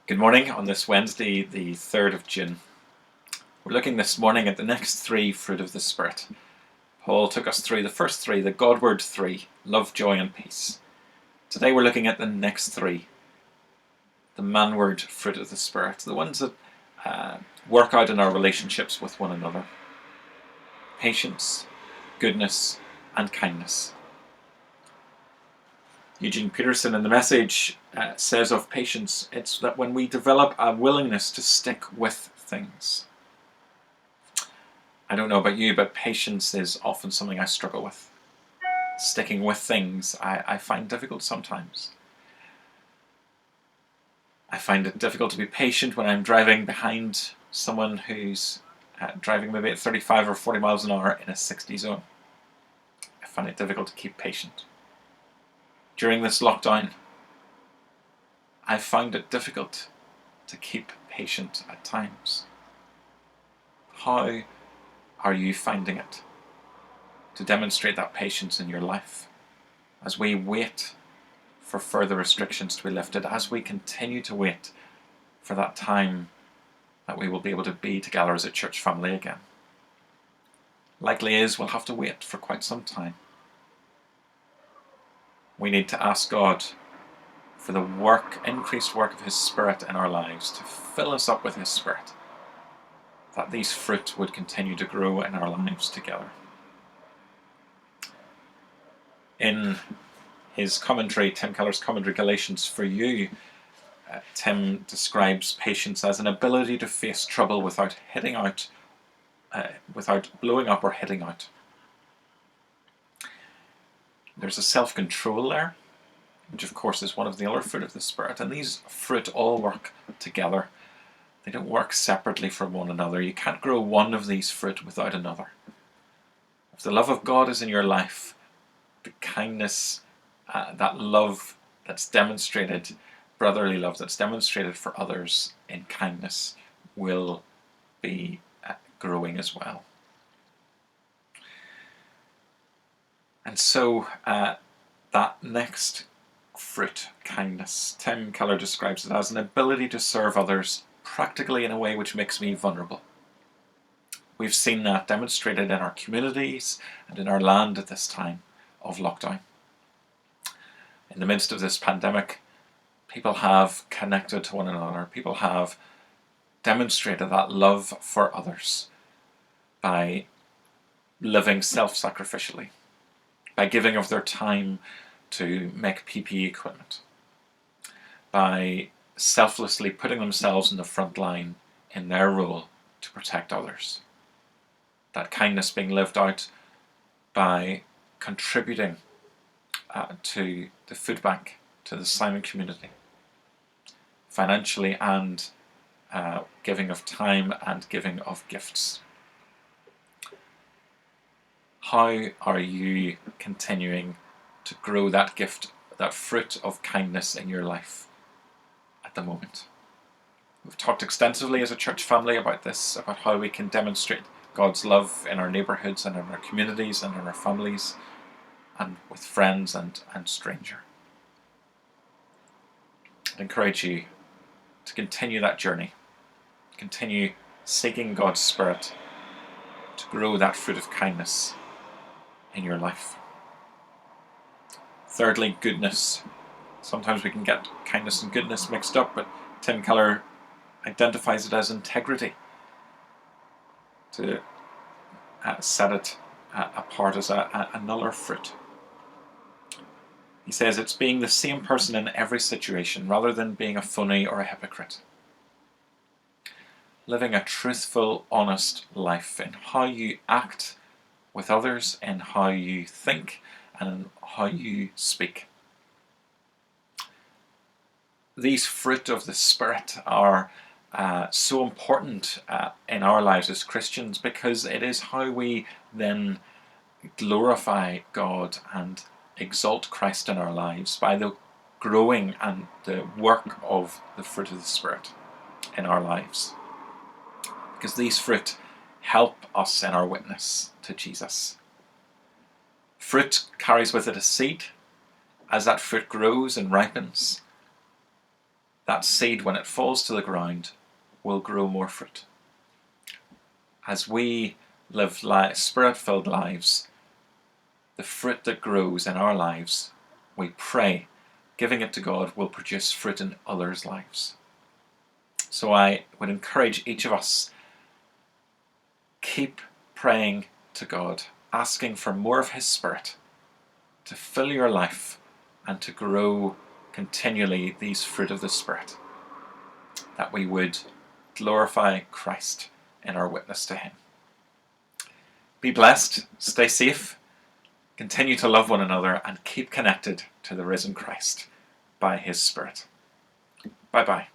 Good morning on this Wednesday, the 3rd of June. We're looking this morning at the next three fruit of the Spirit. Paul took us through the first three, the Godward three, love, joy and peace. Today we're looking at the next three, the manward fruit of the Spirit, the ones that work out in our relationships with one another. Patience, goodness and kindness. Eugene Peterson in the Message says of patience, it's that when we develop a willingness to stick with things. I don't know about you, but patience is often something I struggle with. Sticking with things I find difficult sometimes. I find it difficult to be patient when I'm driving behind someone who's driving maybe at 35 or 40 miles an hour in a 60 zone. I find it difficult to keep patient. During this lockdown, I found it difficult to keep patient at times. How are you finding it to demonstrate that patience in your life as we wait for further restrictions to be lifted, as we continue to wait for that time that we will be able to be together as a church family again? Likely is we'll have to wait for quite some time. We need to ask God for the increased work of His Spirit in our lives, to fill us up with His Spirit, that these fruit would continue to grow in our lives together. In his commentary, Tim Keller's commentary, Galatians for You, Tim describes patience as an ability to face trouble without without blowing up or hitting out. There's a self-control there, which of course is one of the other fruit of the Spirit, and these fruit all work together. They don't work separately from one another. You can't grow one of these fruit without another. If the love of God is in your life, the kindness, that love that's demonstrated, brotherly love that's demonstrated for others in kindness, will be growing as well. And so that next fruit, kindness, Tim Keller describes it as an ability to serve others practically in a way which makes me vulnerable. We've seen that demonstrated in our communities and in our land at this time of lockdown. In the midst of this pandemic, people have connected to one another. People have demonstrated that love for others by living self-sacrificially, by giving of their time to make PPE equipment, by selflessly putting themselves in the front line in their role to protect others. That kindness being lived out by contributing to the food bank, to the Simon community, financially, and giving of time and giving of gifts. How are you continuing to grow that gift, that fruit of kindness in your life at the moment? We've talked extensively as a church family about this, about how we can demonstrate God's love in our neighbourhoods and in our communities and in our families and with friends and stranger. I'd encourage you to continue that journey, continue seeking God's Spirit to grow that fruit of kindness in your life. Thirdly, goodness. Sometimes we can get kindness and goodness mixed up, but Tim Keller identifies it as integrity, to set it apart as another fruit. He says it's being the same person in every situation rather than being a phony or a hypocrite. Living a truthful, honest life in how you act with others, in how you think, and in how you speak. These fruit of the Spirit are so important in our lives as Christians, because it is how we then glorify God and exalt Christ in our lives, by the growing and the work of the fruit of the Spirit in our lives. Because these fruit help us in our witness to Jesus. Fruit carries with it a seed. As that fruit grows and ripens, that seed, when it falls to the ground, will grow more fruit. As we live Spirit-filled lives, the fruit that grows in our lives, we pray, giving it to God, will produce fruit in others' lives. So I would encourage each of us, keep praying to God, asking for more of His Spirit to fill your life and to grow continually these fruit of the Spirit, that we would glorify Christ in our witness to Him. Be blessed, stay safe, continue to love one another, and keep connected to the risen Christ by His Spirit. Bye-bye.